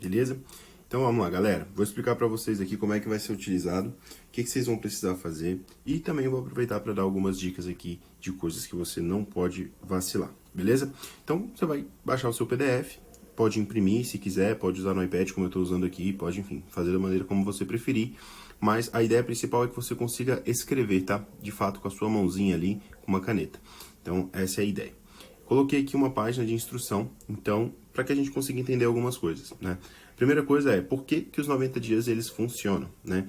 beleza? Então vamos lá, galera. Vou explicar para vocês aqui como é que vai ser utilizado, o que vocês vão precisar fazer e também vou aproveitar para dar algumas dicas aqui de coisas que você não pode vacilar, beleza? Então você vai baixar o seu PDF, pode imprimir se quiser, pode usar no iPad como eu estou usando aqui, pode, enfim, fazer da maneira como você preferir, mas a ideia principal é que você consiga escrever, tá? De fato, com a sua mãozinha ali, com uma caneta. Então, essa é a ideia. Coloquei aqui uma página de instrução, então, para que a gente consiga entender algumas coisas, né? Primeira coisa é, por que os 90 dias eles funcionam, né?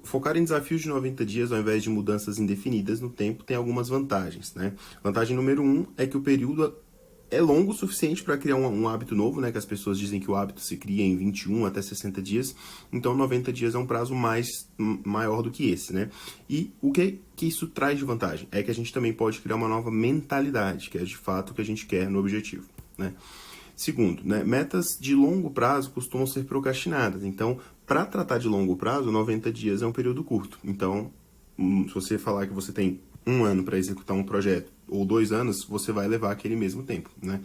Focar em desafios de 90 dias ao invés de mudanças indefinidas no tempo tem algumas vantagens, né? Vantagem número 1 é que o período é longo o suficiente para criar um hábito novo, né? Que as pessoas dizem que o hábito se cria em 21 até 60 dias. Então, 90 dias é um prazo maior do que esse, né? E o que isso traz de vantagem? É que a gente também pode criar uma nova mentalidade, que é de fato o que a gente quer no objetivo, né? Segundo, né? Metas de longo prazo costumam ser procrastinadas. Então, para tratar de longo prazo, 90 dias é um período curto. Então, se você falar que você tem um ano para executar um projeto, ou 2 anos, você vai levar aquele mesmo tempo, né?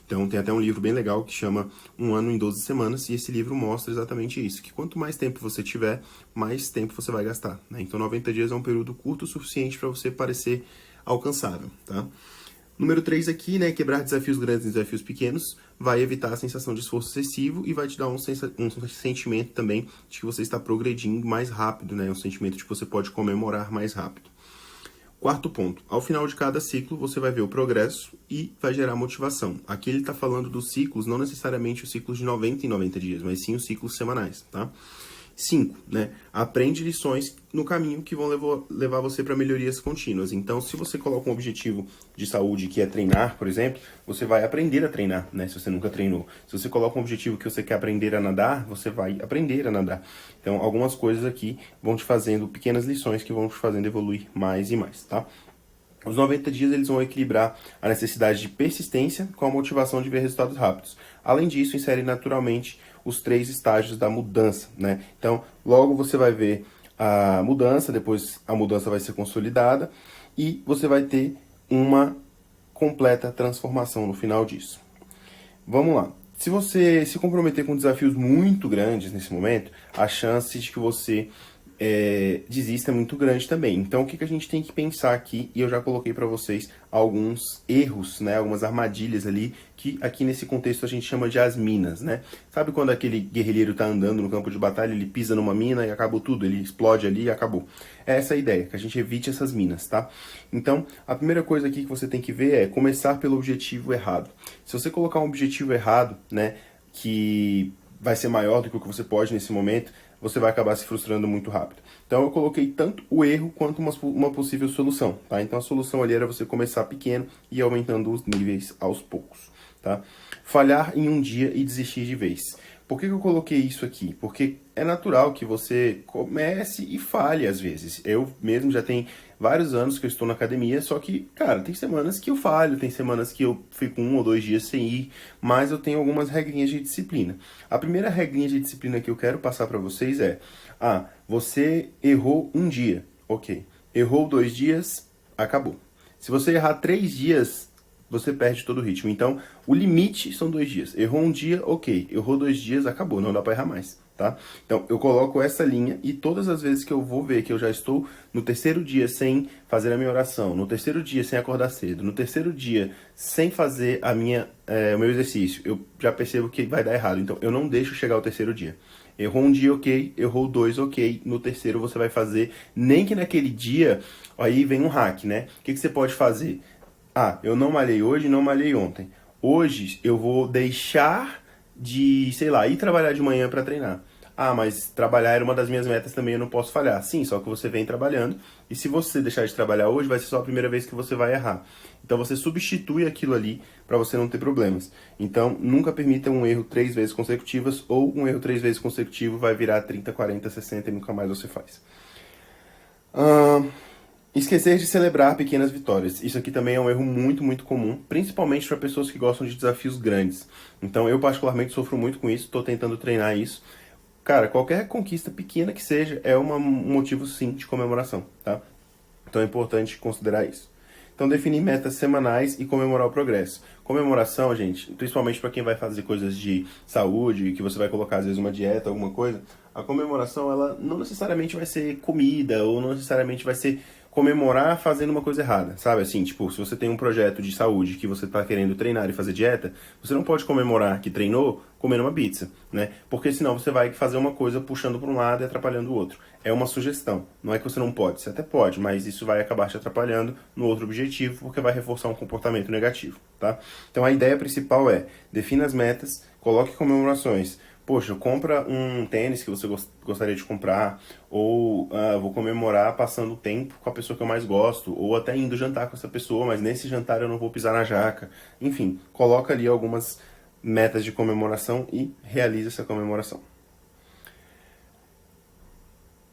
Então, tem até um livro bem legal que chama Um Ano em 12 Semanas, e esse livro mostra exatamente isso, que quanto mais tempo você tiver, mais tempo você vai gastar, né? Então, 90 dias é um período curto o suficiente para você parecer alcançável, tá? Número 3 aqui, né, quebrar desafios grandes em desafios pequenos, vai evitar a sensação de esforço excessivo e vai te dar um sentimento também de que você está progredindo mais rápido, né, um sentimento de que você pode comemorar mais rápido. Quarto ponto, ao final de cada ciclo você vai ver o progresso e vai gerar motivação. Aqui ele está falando dos ciclos, não necessariamente os ciclos de 90 em 90 dias, mas sim os ciclos semanais, tá? 5, né? Aprende lições no caminho que vão levar você para melhorias contínuas. Então, se você coloca um objetivo de saúde que é treinar, por exemplo, você vai aprender a treinar, né? Se você nunca treinou. Se você coloca um objetivo que você quer aprender a nadar, você vai aprender a nadar. Então, algumas coisas aqui vão te fazendo pequenas lições que vão te fazendo evoluir mais e mais, tá? Os 90 dias eles vão equilibrar a necessidade de persistência com a motivação de ver resultados rápidos. Além disso, insere naturalmente os 3 estágios da mudança, né? Então, logo você vai ver a mudança, depois a mudança vai ser consolidada e você vai ter uma completa transformação no final disso. Vamos lá. Se você se comprometer com desafios muito grandes nesse momento, a chance de que você desista é muito grande também. Então, o que a gente tem que pensar aqui, e eu já coloquei para vocês alguns erros, né, algumas armadilhas ali, que aqui nesse contexto a gente chama de as minas, né? Sabe quando aquele guerrilheiro tá andando no campo de batalha, ele pisa numa mina e acabou tudo, ele explode ali e acabou. É essa a ideia, que a gente evite essas minas, tá? Então, a primeira coisa aqui que você tem que ver é começar pelo objetivo errado. Se você colocar um objetivo errado, né, que vai ser maior do que o que você pode nesse momento, você vai acabar se frustrando muito rápido. Então eu coloquei tanto o erro quanto uma possível solução, tá? Então a solução ali era você começar pequeno e ir aumentando os níveis aos poucos, tá? Falhar em um dia e desistir de vez. Por que eu coloquei isso aqui? Porque é natural que você comece e falhe às vezes. Eu mesmo já tenho vários anos que eu estou na academia, só que, cara, tem semanas que eu falho, tem semanas que eu fico 1 ou 2 dias sem ir, mas eu tenho algumas regrinhas de disciplina. A primeira regrinha de disciplina que eu quero passar para vocês é: você errou um dia, ok. Errou 2 dias, acabou. Se você errar 3 dias, você perde todo o ritmo. Então, o limite são 2 dias. Errou um dia, ok. Errou 2 dias, acabou. Não dá para errar mais, tá? Então, eu coloco essa linha e todas as vezes que eu vou ver que eu já estou no terceiro dia sem fazer a minha oração, no terceiro dia sem acordar cedo, no terceiro dia sem fazer o meu exercício, eu já percebo que vai dar errado. Então, eu não deixo chegar ao terceiro dia. Errou um dia, ok. Errou 2, ok. No terceiro você vai fazer, nem que naquele dia, aí vem um hack, né? O que você pode fazer? Eu não malhei hoje, não malhei ontem. Hoje eu vou deixar de, sei lá, ir trabalhar de manhã para treinar. Mas trabalhar era uma das minhas metas também, eu não posso falhar. Sim, só que você vem trabalhando. E se você deixar de trabalhar hoje, vai ser só a primeira vez que você vai errar. Então você substitui aquilo ali para você não ter problemas. Então nunca permita um erro 3 vezes consecutivas, ou um erro 3 vezes consecutivo vai virar 30, 40, 60 e nunca mais você faz. Esquecer de celebrar pequenas vitórias. Isso aqui também é um erro muito, muito comum, principalmente para pessoas que gostam de desafios grandes. Então eu particularmente sofro muito com isso, estou tentando treinar isso. Cara, qualquer conquista pequena que seja é um motivo sim de comemoração, tá? Então é importante considerar isso. Então definir metas semanais e comemorar o progresso. Comemoração, gente, principalmente para quem vai fazer coisas de saúde, que você vai colocar às vezes uma dieta, alguma coisa, a comemoração ela não necessariamente vai ser comida ou não necessariamente vai ser comemorar fazendo uma coisa errada, sabe? Assim, tipo, se você tem um projeto de saúde que você tá querendo treinar e fazer dieta, você não pode comemorar que treinou comendo uma pizza, né? Porque senão você vai fazer uma coisa puxando para um lado e atrapalhando o outro. É uma sugestão. Não é que você não pode, você até pode, mas isso vai acabar te atrapalhando no outro objetivo, porque vai reforçar um comportamento negativo, tá? Então a ideia principal é, defina as metas, coloque comemorações. Poxa, compra um tênis que você gostaria de comprar, ou vou comemorar passando tempo com a pessoa que eu mais gosto, ou até indo jantar com essa pessoa, mas nesse jantar eu não vou pisar na jaca. Enfim, coloca ali algumas metas de comemoração e realiza essa comemoração.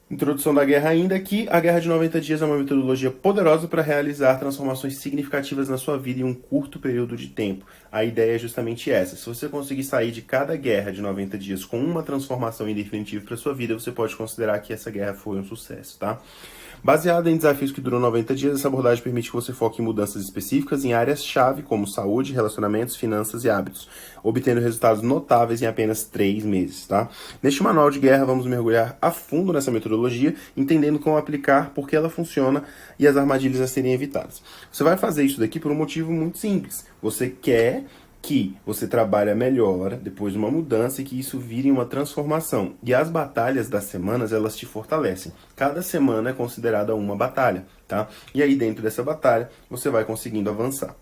Introdução da guerra ainda aqui. A Guerra de 90 Dias é uma metodologia poderosa para realizar transformações significativas na sua vida em um curto período de tempo. A ideia é justamente essa. Se você conseguir sair de cada guerra de 90 dias com uma transformação em definitivo para sua vida, você pode considerar que essa guerra foi um sucesso, tá? Baseada em desafios que duram 90 dias, essa abordagem permite que você foque em mudanças específicas em áreas-chave como saúde, relacionamentos, finanças e hábitos, obtendo resultados notáveis em apenas 3 meses, tá? Neste manual de guerra, vamos mergulhar a fundo nessa metodologia, entendendo como aplicar, por que ela funciona e as armadilhas a serem evitadas. Você vai fazer isso daqui por um motivo muito simples. Você quer que você trabalha melhor depois de uma mudança e que isso vire uma transformação. E as batalhas das semanas, elas te fortalecem. Cada semana é considerada uma batalha, tá? E aí dentro dessa batalha, você vai conseguindo avançar.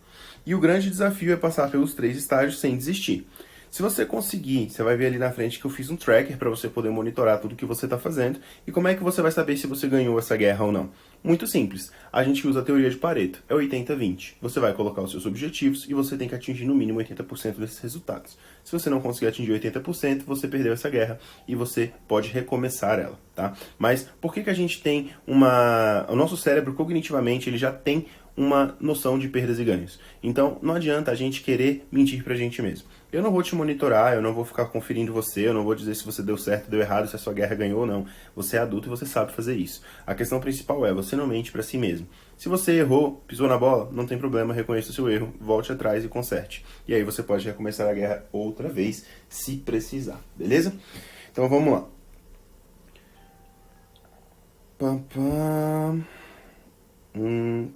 E o grande desafio é passar pelos 3 estágios sem desistir. Se você conseguir, você vai ver ali na frente que eu fiz um tracker para você poder monitorar tudo que você está fazendo. E como é que você vai saber se você ganhou essa guerra ou não? Muito simples. A gente usa a teoria de Pareto. É 80-20. Você vai colocar os seus objetivos e você tem que atingir no mínimo 80% desses resultados. Se você não conseguir atingir 80%, você perdeu essa guerra e você pode recomeçar ela, tá? Mas por que a gente tem uma... O nosso cérebro, cognitivamente, ele já tem uma noção de perdas e ganhos. Então, não adianta a gente querer mentir pra gente mesmo. Eu não vou te monitorar, eu não vou ficar conferindo você, eu não vou dizer se você deu certo, deu errado, se a sua guerra ganhou ou não. Você é adulto e você sabe fazer isso. A questão principal é, você não mente pra si mesmo. Se você errou, pisou na bola, não tem problema, reconheça o seu erro, volte atrás e conserte. E aí você pode recomeçar a guerra outra vez, se precisar, beleza? Então vamos lá.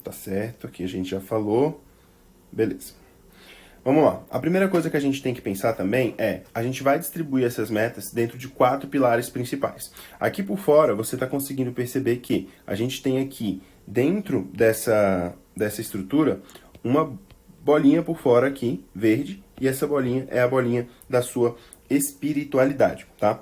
Tá certo, aqui a gente já falou. Beleza. Vamos lá. A primeira coisa que a gente tem que pensar também é, a gente vai distribuir essas metas dentro de 4 pilares principais. Aqui por fora, você está conseguindo perceber que a gente tem aqui, dentro dessa estrutura, uma bolinha por fora aqui, verde, e essa bolinha é a bolinha da sua espiritualidade, tá?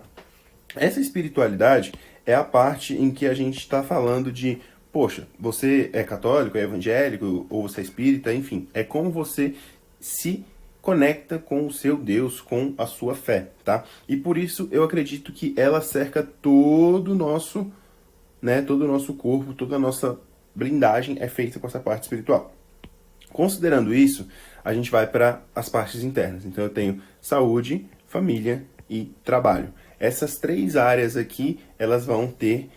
Essa espiritualidade é a parte em que a gente está falando de, poxa, você é católico, é evangélico, ou você é espírita, enfim, é como você se conecta com o seu Deus, com a sua fé, tá? E por isso eu acredito que ela cerca todo o nosso, todo o nosso corpo, toda a nossa blindagem é feita com essa parte espiritual. Considerando isso, a gente vai para as partes internas. Então eu tenho saúde, família e trabalho. Essas 3 áreas aqui, elas vão ter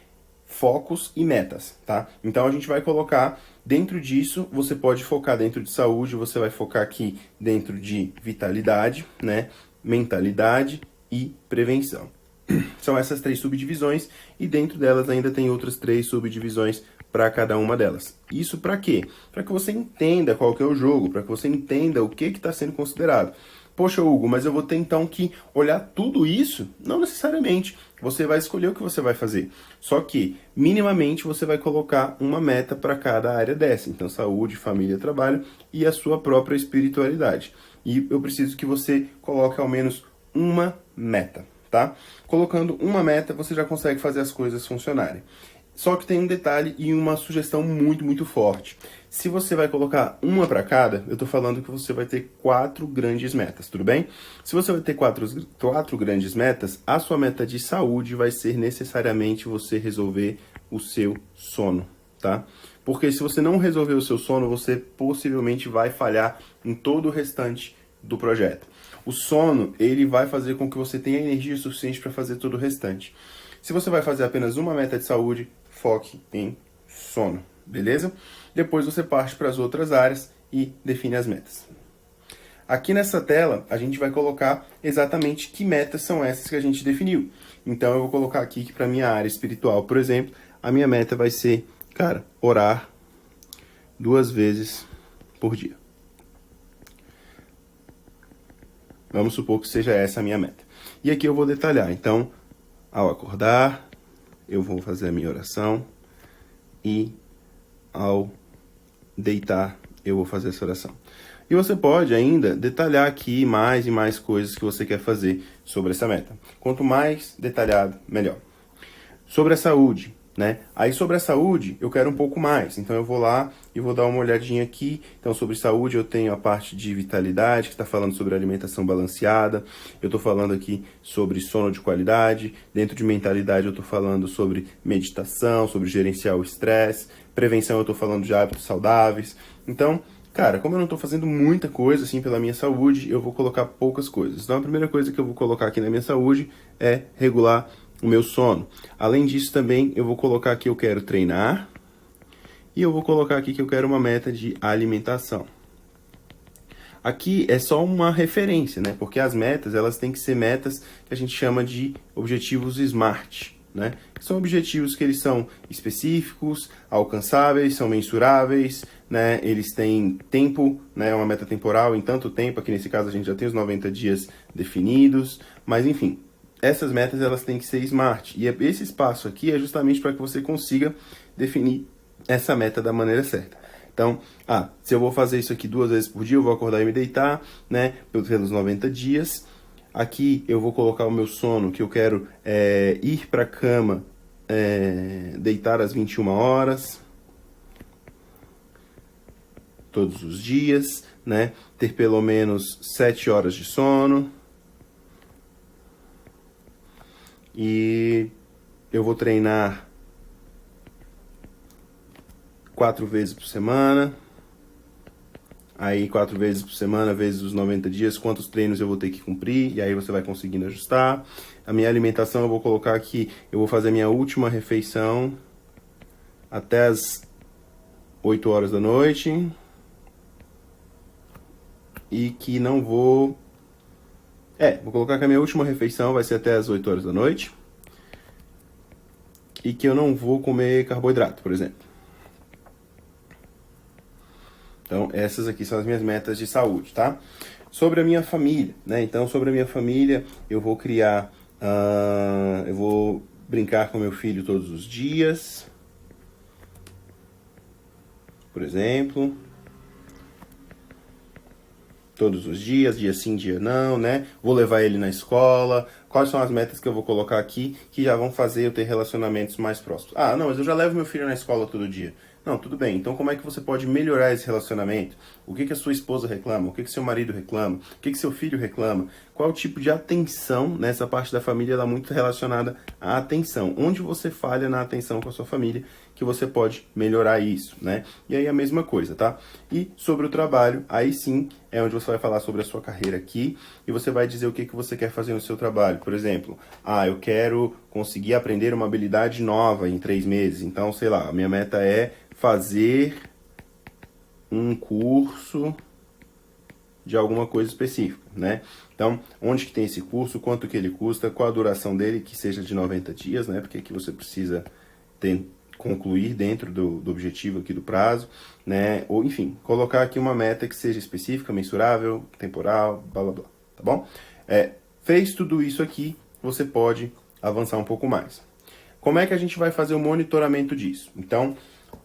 focos e metas, tá? Então a gente vai colocar dentro disso, você pode focar dentro de saúde, você vai focar aqui dentro de vitalidade, mentalidade e prevenção. São essas 3 subdivisões e dentro delas ainda tem outras 3 subdivisões para cada uma delas. Isso para quê? Para que você entenda qual que é o jogo, para que você entenda o que está sendo considerado. Poxa, Hugo, mas eu vou ter então que olhar tudo isso? Não necessariamente. Você vai escolher o que você vai fazer. Só que, minimamente, você vai colocar uma meta para cada área dessa. Então, saúde, família, trabalho e a sua própria espiritualidade. E eu preciso que você coloque ao menos uma meta, tá? Colocando uma meta, você já consegue fazer as coisas funcionarem. Só que tem um detalhe e uma sugestão muito, muito forte. Se você vai colocar uma para cada, eu estou falando que você vai ter 4 grandes metas, tudo bem? Se você vai ter 4 grandes metas, a sua meta de saúde vai ser necessariamente você resolver o seu sono, tá? Porque se você não resolver o seu sono, você possivelmente vai falhar em todo o restante do projeto. O sono, ele vai fazer com que você tenha energia suficiente para fazer todo o restante. Se você vai fazer apenas uma meta de saúde, foque em sono, beleza? Depois você parte para as outras áreas e define as metas. Aqui nessa tela, a gente vai colocar exatamente que metas são essas que a gente definiu. Então, eu vou colocar aqui que para minha área espiritual, por exemplo, a minha meta vai ser, cara, orar 2 vezes por dia. Vamos supor que seja essa a minha meta. E aqui eu vou detalhar. Então, ao acordar, eu vou fazer a minha oração. E ao deitar, eu vou fazer essa oração. E você pode ainda detalhar aqui mais e mais coisas que você quer fazer sobre essa meta. Quanto mais detalhado, melhor. Sobre a saúde, né? Aí sobre a saúde, eu quero um pouco mais. Então eu vou lá e vou dar uma olhadinha aqui. Então sobre saúde eu tenho a parte de vitalidade, que está falando sobre alimentação balanceada. Eu estou falando aqui sobre sono de qualidade. Dentro de mentalidade eu estou falando sobre meditação, sobre gerenciar o estresse. Prevenção eu estou falando de hábitos saudáveis. Então, cara, como eu não estou fazendo muita coisa assim pela minha saúde, eu vou colocar poucas coisas. Então a primeira coisa que eu vou colocar aqui na minha saúde é regular o meu sono. Além disso também eu vou colocar aqui que eu quero treinar e eu vou colocar aqui que eu quero uma meta de alimentação. Aqui é só uma referência, né? Porque as metas, elas têm que ser metas que a gente chama de objetivos SMART, né? São objetivos que eles são específicos, alcançáveis, são mensuráveis, né? Eles têm tempo, né? Uma meta temporal em tanto tempo, aqui nesse caso a gente já tem os 90 dias definidos, mas enfim, essas metas elas têm que ser SMART. E esse espaço aqui é justamente para que você consiga definir essa meta da maneira certa. Então, se eu vou fazer isso aqui 2 vezes por dia, eu vou acordar e me deitar, né? Pelos 90 dias. Aqui eu vou colocar o meu sono, que eu quero ir para a cama, deitar às 21 horas, todos os dias, né? Ter pelo menos 7 horas de sono. E eu vou treinar 4 vezes por semana. Aí 4 vezes por semana, vezes os 90 dias, quantos treinos eu vou ter que cumprir, e aí você vai conseguindo ajustar. A minha alimentação eu vou colocar aqui, eu vou fazer a minha última refeição até as 8 horas da noite. E que não vou... vou colocar que a minha última refeição vai ser até as 8 horas da noite. E que eu não vou comer carboidrato, por exemplo. Então, essas aqui são as minhas metas de saúde, tá? Sobre a minha família, né? Então, sobre a minha família, eu vou criar... eu vou brincar com meu filho todos os dias. Por exemplo... todos os dias, dia sim, dia não, né? Vou levar ele na escola. Quais são as metas que eu vou colocar aqui que já vão fazer eu ter relacionamentos mais próximos? Não, mas eu já levo meu filho na escola todo dia. Não, tudo bem. Então como é que você pode melhorar esse relacionamento? O que a sua esposa reclama? O que seu marido reclama? O que seu filho reclama? Qual o tipo de atenção nessa parte da família? Ela é muito relacionada à atenção. Onde você falha na atenção com a sua família que você pode melhorar isso, né? E aí a mesma coisa, tá? E sobre o trabalho, aí sim é onde você vai falar sobre a sua carreira aqui e você vai dizer o que você quer fazer no seu trabalho. Por exemplo, eu quero conseguir aprender uma habilidade nova em 3 meses. Então, sei lá, a minha meta é fazer um curso de alguma coisa específica, né? Então, onde que tem esse curso, quanto que ele custa, qual a duração dele, que seja de 90 dias, né? Porque aqui você precisa concluir dentro do objetivo aqui do prazo, né? Ou, enfim, colocar aqui uma meta que seja específica, mensurável, temporal, blá, blá, blá, tá bom? Fez tudo isso aqui, você pode avançar um pouco mais. Como é que a gente vai fazer o monitoramento disso? Então,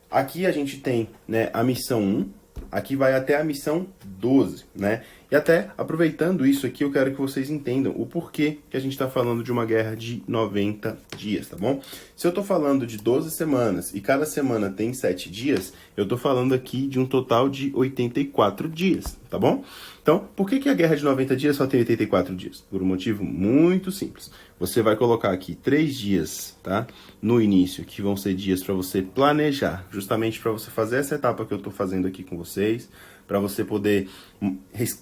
aqui a gente tem, né, a missão 1, aqui vai até a missão 12, né? E até, aproveitando isso aqui, eu quero que vocês entendam o porquê que a gente está falando de uma guerra de 90 dias, tá bom? Se eu estou falando de 12 semanas e cada semana tem 7 dias, eu estou falando aqui de um total de 84 dias, tá bom? Então, por que a guerra de 90 dias só tem 84 dias? Por um motivo muito simples. Você vai colocar aqui 3 dias, tá? No início, que vão ser dias para você planejar, justamente para você fazer essa etapa que eu estou fazendo aqui com vocês, para você poder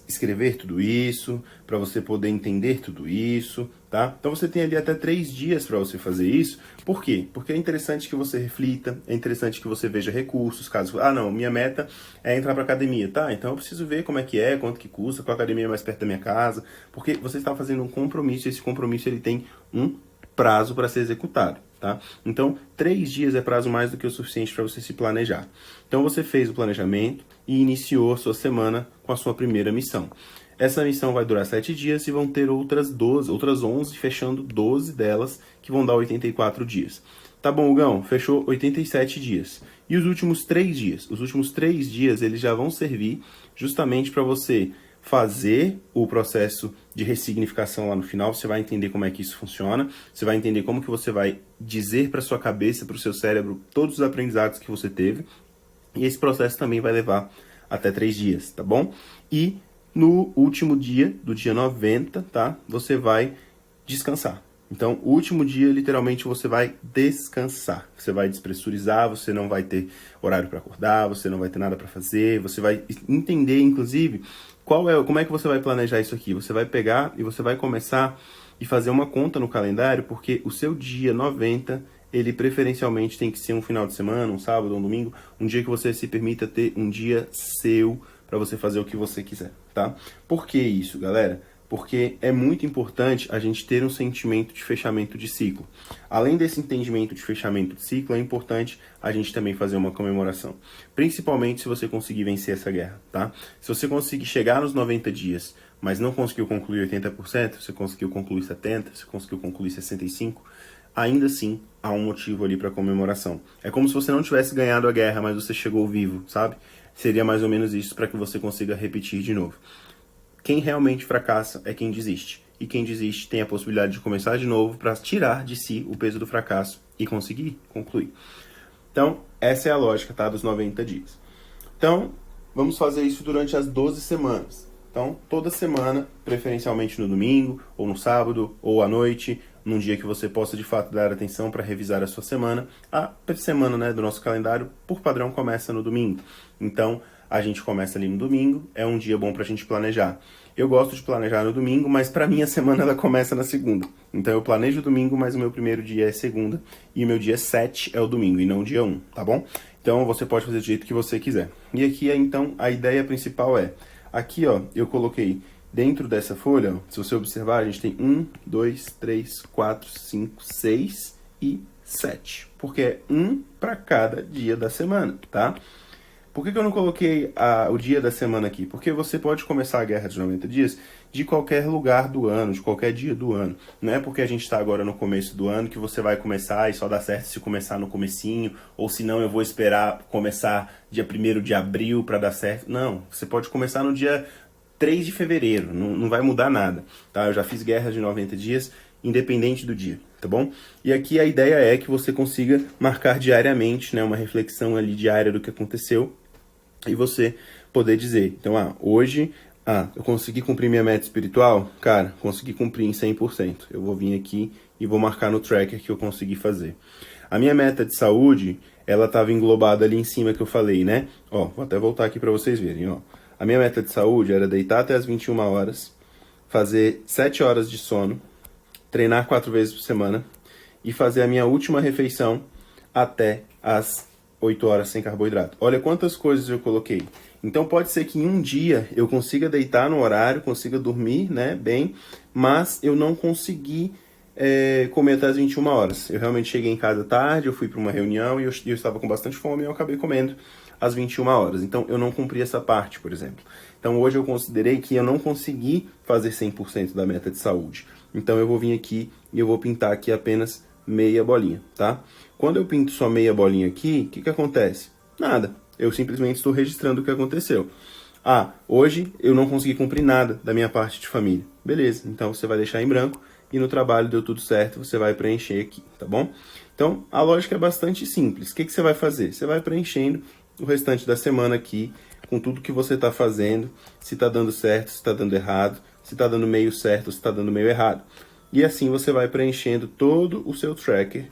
escrever tudo isso, para você poder entender tudo isso, tá? Então você tem ali até 3 dias para você fazer isso. Por quê? Porque é interessante que você reflita, é interessante que você veja recursos, caso, não, minha meta é entrar para academia, tá? Então eu preciso ver como é que é, quanto que custa, qual academia é mais perto da minha casa, porque você está fazendo um compromisso, e esse compromisso ele tem um prazo para ser executado, tá? Então, 3 dias é prazo mais do que o suficiente para você se planejar. Então, você fez o planejamento e iniciou a sua semana com a sua primeira missão. Essa missão vai durar 7 dias e vão ter outras 11, fechando 12 delas, que vão dar 84 dias. Tá bom, Hugão, fechou 87 dias. E os últimos 3 dias? Os últimos 3 dias, eles já vão servir justamente para você fazer o processo de ressignificação lá no final. Você vai entender como é que isso funciona, você vai entender como que você vai dizer para sua cabeça, para o seu cérebro, todos os aprendizados que você teve, e esse processo também vai levar até 3 dias, tá bom? E no último dia, do dia 90, tá? Você vai descansar. Então, o último dia, literalmente, você vai descansar. Você vai despressurizar, você não vai ter horário para acordar, você não vai ter nada para fazer, você vai entender, inclusive, como é que você vai planejar isso aqui. Você vai pegar e você vai começar e fazer uma conta no calendário, porque o seu dia 90, ele preferencialmente tem que ser um final de semana, um sábado, um domingo, um dia que você se permita ter um dia seu para você fazer o que você quiser, tá? Por que isso, galera? Porque é muito importante a gente ter um sentimento de fechamento de ciclo. Além desse entendimento de fechamento de ciclo, é importante a gente também fazer uma comemoração. Principalmente se você conseguir vencer essa guerra, tá? Se você conseguir chegar nos 90 dias, mas não conseguiu concluir 80%, você conseguiu concluir 70%, você conseguiu concluir 65%, ainda assim há um motivo ali para comemoração. É como se você não tivesse ganhado a guerra, mas você chegou vivo, sabe? Seria mais ou menos isso para que você consiga repetir de novo. Quem realmente fracassa é quem desiste. E quem desiste tem a possibilidade de começar de novo para tirar de si o peso do fracasso e conseguir concluir. Então, essa é a lógica, tá, dos 90 dias. Então, vamos fazer isso durante as 12 semanas. Então, toda semana, preferencialmente no domingo, ou no sábado, ou à noite, num dia que você possa de fato dar atenção para revisar a sua semana. A semana, né, do nosso calendário, por padrão, começa no domingo. Então, a gente começa ali no domingo, é um dia bom para a gente planejar. Eu gosto de planejar no domingo, mas para mim a semana ela começa na segunda. Então eu planejo o domingo, mas o meu primeiro dia é segunda, e o meu dia 7 é o domingo, e não o dia 1, tá bom? Então você pode fazer do jeito que você quiser. E aqui, então, a ideia principal é, aqui, ó, eu coloquei dentro dessa folha, ó, se você observar, a gente tem 1, 2, 3, 4, 5, 6 e 7. Porque é um para cada dia da semana, tá? Por que eu não coloquei o dia da semana aqui? Porque você pode começar a guerra de 90 dias de qualquer lugar do ano, de qualquer dia do ano. Não é porque a gente está agora no começo do ano que você vai começar e só dá certo se começar no comecinho, ou se não eu vou esperar começar dia 1º de abril para dar certo. Não, você pode começar no dia 3 de fevereiro, não vai mudar nada. Tá? Eu já fiz guerras de 90 dias, independente do dia, tá bom? E aqui a ideia é que você consiga marcar diariamente, né, uma reflexão ali diária do que aconteceu, e você poder dizer, então, hoje, eu consegui cumprir minha meta espiritual? Cara, consegui cumprir em 100%. Eu vou vir aqui e vou marcar no tracker que eu consegui fazer. A minha meta de saúde, ela estava englobada ali em cima que eu falei, né? Ó, vou até voltar aqui para vocês verem, ó. A minha meta de saúde era deitar até as 21 horas, fazer 7 horas de sono, treinar 4 vezes por semana e fazer a minha última refeição até as 8 horas sem carboidrato. Olha quantas coisas eu coloquei. Então pode ser que em um dia eu consiga deitar no horário, consiga dormir, né, bem, mas eu não consegui comer até as 21 horas. Eu realmente cheguei em casa tarde, eu fui para uma reunião e eu estava com bastante fome e eu acabei comendo às 21 horas. Então eu não cumpri essa parte, por exemplo. Então hoje eu considerei que eu não consegui fazer 100% da meta de saúde. Então eu vou vir aqui e eu vou pintar aqui apenas meia bolinha, tá? Quando eu pinto só meia bolinha aqui, o que acontece? Nada. Eu simplesmente estou registrando o que aconteceu. Hoje eu não consegui cumprir nada da minha parte de família. Beleza, então você vai deixar em branco e no trabalho deu tudo certo, você vai preencher aqui, tá bom? Então, a lógica é bastante simples. O que você vai fazer? Você vai preenchendo o restante da semana aqui, com tudo que você está fazendo, se está dando certo, se está dando errado, se está dando meio certo, se está dando meio errado. E assim você vai preenchendo todo o seu tracker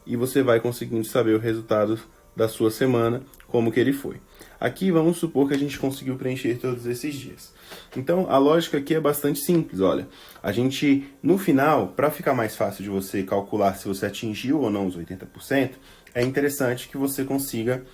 e você vai conseguindo saber o resultado da sua semana, como que ele foi. Aqui vamos supor que a gente conseguiu preencher todos esses dias. Então a lógica aqui é bastante simples, olha. A gente, no final, para ficar mais fácil de você calcular se você atingiu ou não os 80%, é interessante que você consiga,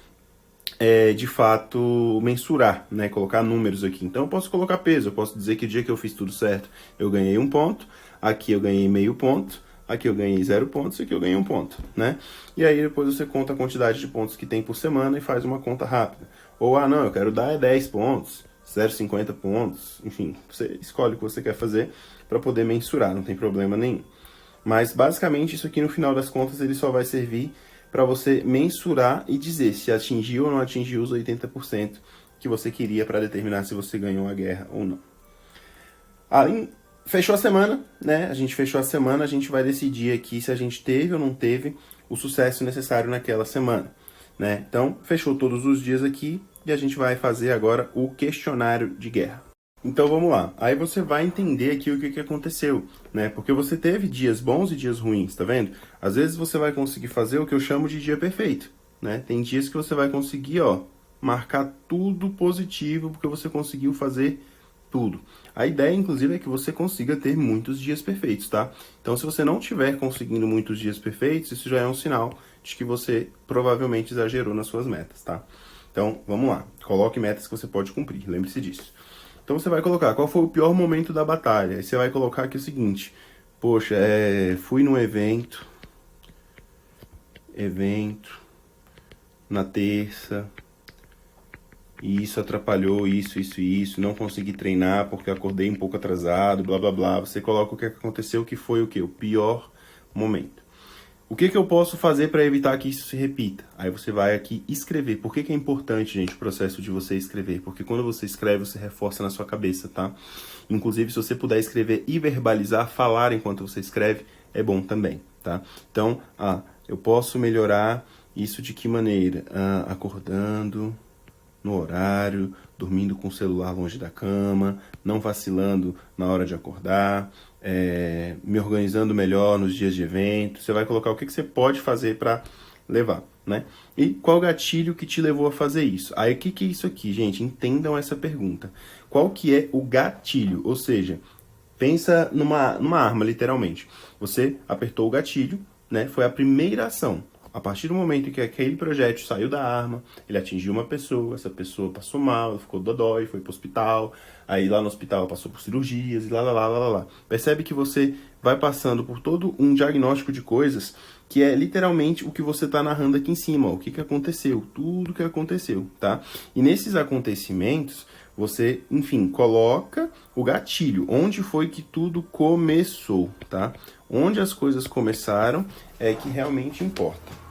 de fato, mensurar, né? Colocar números aqui. Então eu posso colocar peso, eu posso dizer que o dia que eu fiz tudo certo, eu ganhei 1 ponto, aqui eu ganhei meio ponto, aqui eu ganhei 0 pontos e aqui eu ganhei 1 ponto, né? E aí depois você conta a quantidade de pontos que tem por semana e faz uma conta rápida. Ou, não, eu quero dar 10 pontos, 0,50 pontos, enfim, você escolhe o que você quer fazer para poder mensurar, não tem problema nenhum. Mas basicamente isso aqui no final das contas ele só vai servir para você mensurar e dizer se atingiu ou não atingiu os 80% que você queria para determinar se você ganhou a guerra ou não. Fechou a semana, né? A gente fechou a semana, a gente vai decidir aqui se a gente teve ou não teve o sucesso necessário naquela semana, né? Então, fechou todos os dias aqui e a gente vai fazer agora o questionário de guerra. Então vamos lá, aí você vai entender aqui o que aconteceu, né? Porque você teve dias bons e dias ruins, tá vendo? Às vezes você vai conseguir fazer o que eu chamo de dia perfeito, né? Tem dias que você vai conseguir, marcar tudo positivo porque você conseguiu fazer tudo. A ideia, inclusive, é que você consiga ter muitos dias perfeitos, tá? Então, se você não estiver conseguindo muitos dias perfeitos, isso já é um sinal de que você provavelmente exagerou nas suas metas, tá? Então, vamos lá. Coloque metas que você pode cumprir, lembre-se disso. Então, você vai colocar qual foi o pior momento da batalha. Aí você vai colocar aqui o seguinte. Poxa, fui num evento na terça, e isso atrapalhou isso, não consegui treinar porque acordei um pouco atrasado, blá blá blá. Você coloca o que aconteceu, que foi o quê? O pior momento. O que eu posso fazer para evitar que isso se repita? Aí você vai aqui escrever. Por que é importante, gente, o processo de você escrever? Porque quando você escreve, você reforça na sua cabeça, tá? Inclusive, se você puder escrever e verbalizar, falar enquanto você escreve, é bom também, tá? Então, eu posso melhorar isso de que maneira? Acordando no horário, dormindo com o celular longe da cama, não vacilando na hora de acordar, me organizando melhor nos dias de evento. Você vai colocar o que você pode fazer para levar, né? E qual gatilho que te levou a fazer isso? Aí, o que é isso aqui, gente? Entendam essa pergunta. Qual que é o gatilho? Ou seja, pensa numa arma, literalmente. Você apertou o gatilho, né? Foi a primeira ação. A partir do momento em que aquele projétil saiu da arma, ele atingiu uma pessoa, essa pessoa passou mal, ficou dodói, foi para o hospital, aí lá no hospital passou por cirurgias e lá. Percebe que você vai passando por todo um diagnóstico de coisas que é literalmente o que você está narrando aqui em cima, o que aconteceu, tudo que aconteceu, tá? E nesses acontecimentos, você, enfim, coloca o gatilho, onde foi que tudo começou, tá? Onde as coisas começaram é que realmente importa.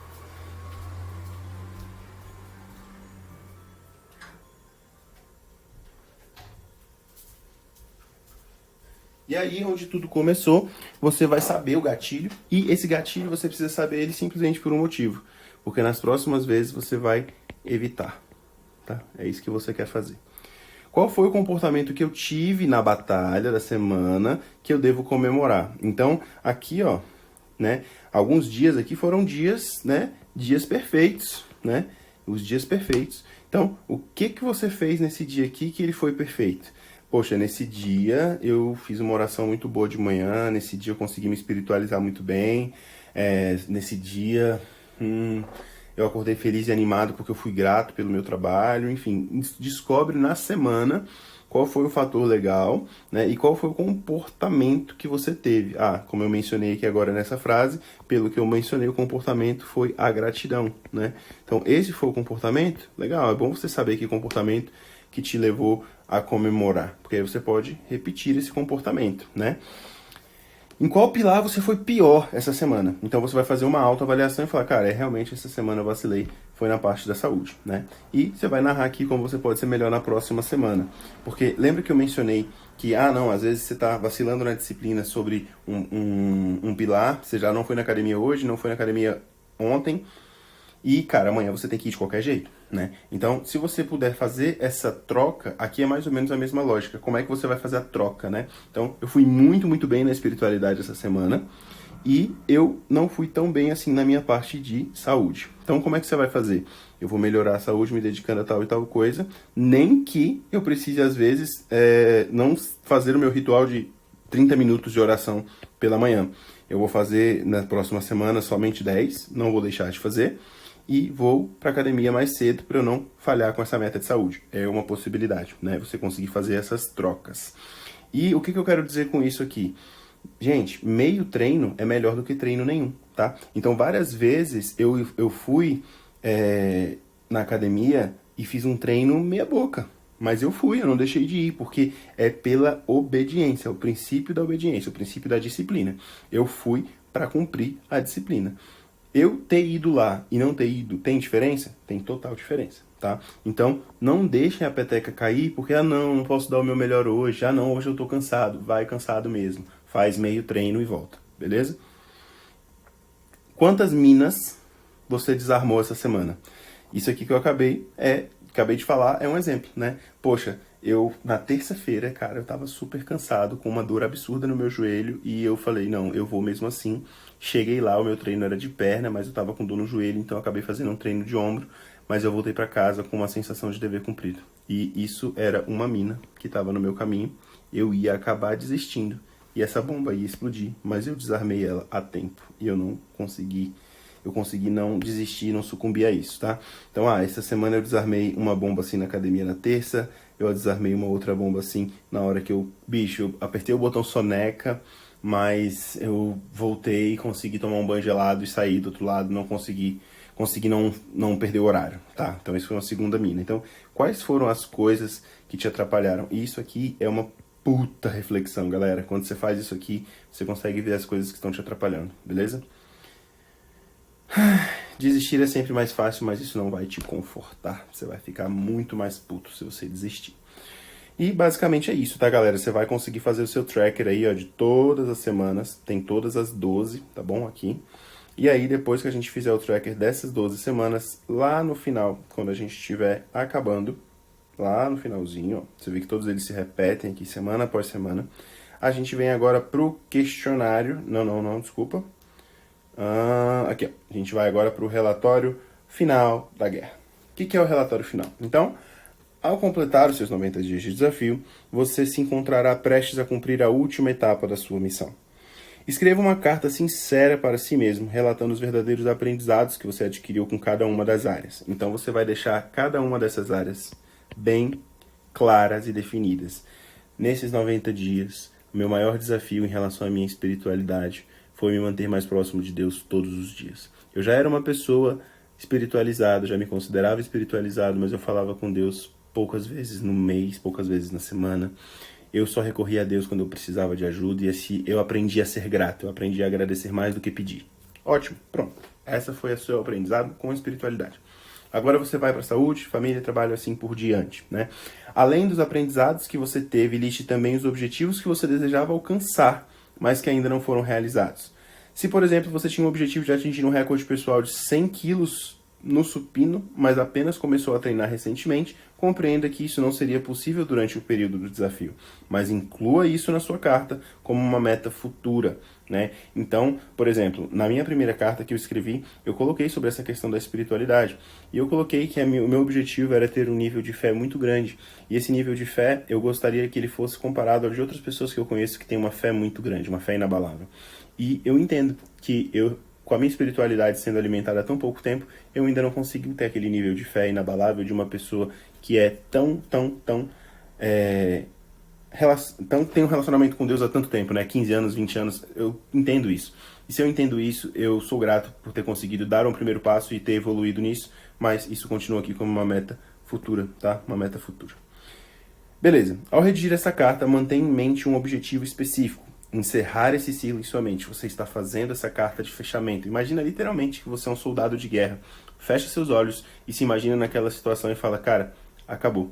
E aí, onde tudo começou, você vai saber o gatilho, e esse gatilho você precisa saber ele simplesmente por um motivo, porque nas próximas vezes você vai evitar, tá? É isso que você quer fazer. Qual foi o comportamento que eu tive na batalha da semana que eu devo comemorar? Então, aqui, né, alguns dias aqui foram dias, né, dias perfeitos, né, os dias perfeitos. Então, o que você fez nesse dia aqui que ele foi perfeito? Poxa, nesse dia eu fiz uma oração muito boa de manhã, nesse dia eu consegui me espiritualizar muito bem, nesse dia eu acordei feliz e animado porque eu fui grato pelo meu trabalho, enfim, descobre na semana qual foi o fator legal, né, e qual foi o comportamento que você teve. Como eu mencionei aqui agora nessa frase, pelo que eu mencionei, o comportamento foi a gratidão, né? Então, esse foi o comportamento? Legal, é bom você saber que comportamento que te levou a comemorar, porque aí você pode repetir esse comportamento, né? Em qual pilar você foi pior essa semana? Então você vai fazer uma autoavaliação e falar, cara, realmente essa semana eu vacilei, foi na parte da saúde, né? E você vai narrar aqui como você pode ser melhor na próxima semana. Porque lembra que eu mencionei que, às vezes você está vacilando na disciplina sobre um pilar, você já não foi na academia hoje, não foi na academia ontem, e, cara, amanhã você tem que ir de qualquer jeito, né? Então, se você puder fazer essa troca, aqui é mais ou menos a mesma lógica. Como é que você vai fazer a troca, né? Então, eu fui muito, muito bem na espiritualidade essa semana. e eu não fui tão bem assim na minha parte de saúde. Então, como é que você vai fazer? Eu vou melhorar a saúde me dedicando a tal e tal coisa, nem que eu precise, às vezes, não fazer o meu ritual de 30 minutos de oração pela manhã. Eu vou fazer na próxima semana somente 10, não vou deixar de fazer, e vou para academia mais cedo para eu não falhar com essa meta de saúde. É uma possibilidade, né? Você conseguir fazer essas trocas. E o que eu quero dizer com isso aqui? Gente, meio treino é melhor do que treino nenhum, tá? Então, várias vezes eu fui na academia e fiz um treino meia boca. Mas eu não deixei de ir, porque é pela obediência, o princípio da obediência, o princípio da disciplina. Eu fui para cumprir a disciplina. Eu ter ido lá e não ter ido, tem diferença? Tem total diferença, tá? Então, não deixem a peteca cair, porque, não posso dar o meu melhor hoje, não, hoje eu tô cansado. Vai cansado mesmo. Faz meio treino e volta, beleza? Quantas minas você desarmou essa semana? Isso aqui que eu acabei de falar é um exemplo, né? Poxa, eu na terça-feira, cara, eu tava super cansado, com uma dor absurda no meu joelho, e eu falei, não, eu vou mesmo assim. Cheguei lá, o meu treino era de perna, mas eu tava com dor no joelho, então eu acabei fazendo um treino de ombro, mas eu voltei para casa com uma sensação de dever cumprido. E isso era uma mina que tava no meu caminho, eu ia acabar desistindo, e essa bomba ia explodir, mas eu desarmei ela a tempo, e eu consegui não desistir, não sucumbir a isso, tá? Então, essa semana eu desarmei uma bomba assim na academia na terça, eu desarmei uma outra bomba assim na hora que eu apertei o botão soneca, mas eu voltei, consegui tomar um banho gelado e sair do outro lado, consegui não perder o horário, tá? Então, isso foi uma segunda mina. Então, quais foram as coisas que te atrapalharam? E isso aqui é uma puta reflexão, galera. Quando você faz isso aqui, você consegue ver as coisas que estão te atrapalhando, beleza? Desistir é sempre mais fácil, mas isso não vai te confortar. Você vai ficar muito mais puto se você desistir. E basicamente é isso, tá, galera? Você vai conseguir fazer o seu tracker aí, ó, de todas as semanas. Tem todas as 12, tá bom? Aqui. E aí, depois que a gente fizer o tracker dessas 12 semanas, lá no final, quando a gente estiver acabando, lá no finalzinho, ó, você vê que todos eles se repetem aqui, semana após semana. A gente vem agora pro questionário. Não, desculpa. Aqui, ó. A gente vai agora para o relatório final da guerra. O que é o relatório final? Então, ao completar os seus 90 dias de desafio, você se encontrará prestes a cumprir a última etapa da sua missão. Escreva uma carta sincera para si mesmo, relatando os verdadeiros aprendizados que você adquiriu com cada uma das áreas. Então, você vai deixar cada uma dessas áreas bem claras e definidas. Nesses 90 dias, o meu maior desafio em relação à minha espiritualidade foi me manter mais próximo de Deus todos os dias. Eu já era uma pessoa espiritualizada, já me considerava espiritualizado, mas eu falava com Deus poucas vezes no mês, poucas vezes na semana. Eu só recorria a Deus quando eu precisava de ajuda, e assim eu aprendi a ser grato, eu aprendi a agradecer mais do que pedir. Ótimo, pronto. Essa foi o seu aprendizado com a espiritualidade. Agora você vai para saúde, família, trabalho, assim por diante, né? Além dos aprendizados que você teve, liste também os objetivos que você desejava alcançar, mas que ainda não foram realizados. Se, por exemplo, você tinha o objetivo de atingir um recorde pessoal de 100 quilos no supino, mas apenas começou a treinar recentemente, compreenda que isso não seria possível durante o período do desafio, mas inclua isso na sua carta como uma meta futura, né? Então, por exemplo, na minha primeira carta que eu escrevi, eu coloquei sobre essa questão da espiritualidade, e eu coloquei que o meu objetivo era ter um nível de fé muito grande, e esse nível de fé, eu gostaria que ele fosse comparado ao de outras pessoas que eu conheço que têm uma fé muito grande, uma fé inabalável. E eu entendo que com a minha espiritualidade sendo alimentada há tão pouco tempo, eu ainda não consigo ter aquele nível de fé inabalável de uma pessoa que é tem um relacionamento com Deus há tanto tempo, né? 15 anos, 20 anos, eu entendo isso. E se eu entendo isso, eu sou grato por ter conseguido dar um primeiro passo e ter evoluído nisso, mas isso continua aqui como uma meta futura, tá? Uma meta futura. Beleza. Ao redigir essa carta, mantenha em mente um objetivo específico. Encerrar esse ciclo em sua mente. Você está fazendo essa carta de fechamento. Imagina literalmente que você é um soldado de guerra. Fecha seus olhos e se imagina naquela situação e fala, cara, acabou.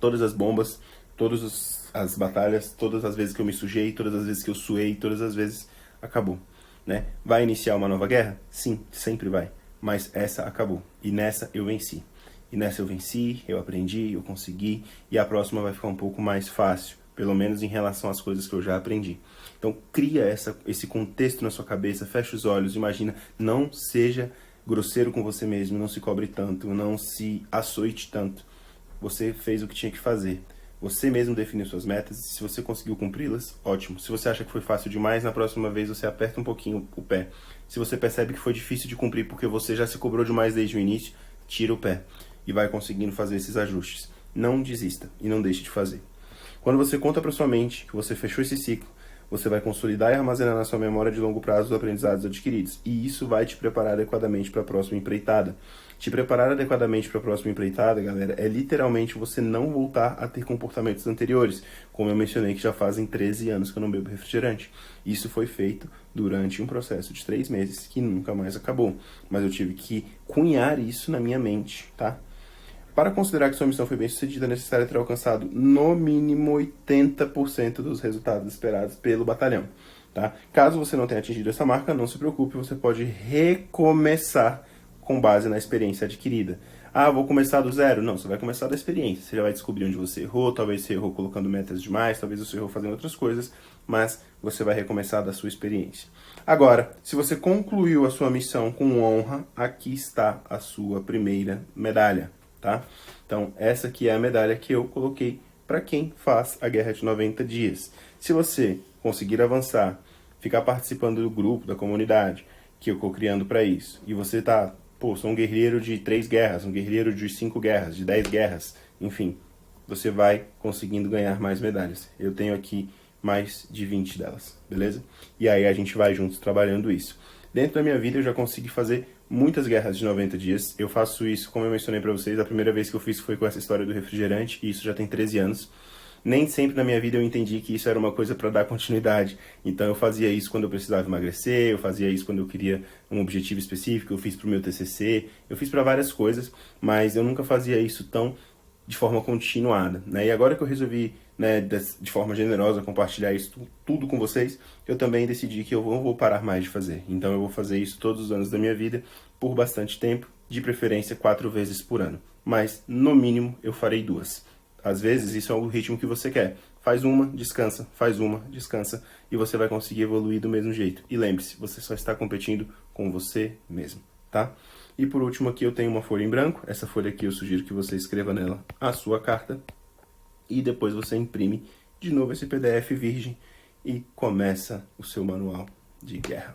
Todas as bombas, todas as batalhas, todas as vezes que eu me sujei, todas as vezes que eu suei, todas as vezes, acabou. Né? Vai iniciar uma nova guerra? Sim, sempre vai. Mas essa acabou. E nessa eu venci. E nessa eu venci, eu aprendi, eu consegui. E a próxima vai ficar um pouco mais fácil. Pelo menos em relação às coisas que eu já aprendi. Então cria esse contexto na sua cabeça, fecha os olhos, imagina, não seja grosseiro com você mesmo, não se cobre tanto, não se açoite tanto. Você fez o que tinha que fazer. Você mesmo definiu suas metas e se você conseguiu cumpri-las, ótimo. Se você acha que foi fácil demais, na próxima vez você aperta um pouquinho o pé. Se você percebe que foi difícil de cumprir porque você já se cobrou demais desde o início, tira o pé e vai conseguindo fazer esses ajustes. Não desista e não deixe de fazer. Quando você conta para sua mente que você fechou esse ciclo, você vai consolidar e armazenar na sua memória de longo prazo os aprendizados adquiridos. E isso vai te preparar adequadamente para a próxima empreitada. Te preparar adequadamente para a próxima empreitada, galera, é literalmente você não voltar a ter comportamentos anteriores. Como eu mencionei que já fazem 13 anos que eu não bebo refrigerante. Isso foi feito durante um processo de 3 meses que nunca mais acabou. Mas eu tive que cunhar isso na minha mente, tá? Para considerar que sua missão foi bem sucedida, é necessário ter alcançado no mínimo 80% dos resultados esperados pelo batalhão. Tá? Caso você não tenha atingido essa marca, não se preocupe, você pode recomeçar com base na experiência adquirida. Ah, vou começar do zero? Não, você vai começar da experiência. Você já vai descobrir onde você errou, talvez você errou colocando metas demais, talvez você errou fazendo outras coisas, mas você vai recomeçar da sua experiência. Agora, se você concluiu a sua missão com honra, aqui está a sua primeira medalha. Tá? Então, essa aqui é a medalha que eu coloquei para quem faz a Guerra de 90 Dias. Se você conseguir avançar, ficar participando do grupo, da comunidade, que eu estou criando para isso, e você tá, pô, sou um guerreiro de 3 guerras, um guerreiro de 5 guerras, de 10 guerras, enfim, você vai conseguindo ganhar mais medalhas. Eu tenho aqui mais de 20 delas, beleza? E aí a gente vai juntos trabalhando isso. Dentro da minha vida eu já consegui fazer muitas guerras de 90 dias. Eu faço isso, como eu mencionei para vocês, a primeira vez que eu fiz foi com essa história do refrigerante, e isso já tem 13 anos. Nem sempre na minha vida eu entendi que isso era uma coisa para dar continuidade. Então eu fazia isso quando eu precisava emagrecer, eu fazia isso quando eu queria um objetivo específico, eu fiz para o meu TCC, eu fiz para várias coisas, mas eu nunca fazia isso tão de forma continuada, né? E agora que eu resolvi, né, de forma generosa compartilhar isso tudo com vocês, eu também decidi que eu não vou parar mais de fazer. Então eu vou fazer isso todos os anos da minha vida, por bastante tempo, de preferência 4 vezes por ano. Mas, no mínimo, eu farei 2. Às vezes, isso é o ritmo que você quer. Faz uma, descansa, e você vai conseguir evoluir do mesmo jeito. E lembre-se, você só está competindo com você mesmo, tá? E por último aqui eu tenho uma folha em branco. Essa folha aqui eu sugiro que você escreva nela a sua carta. E depois você imprime de novo esse PDF virgem e começa o seu manual de guerra.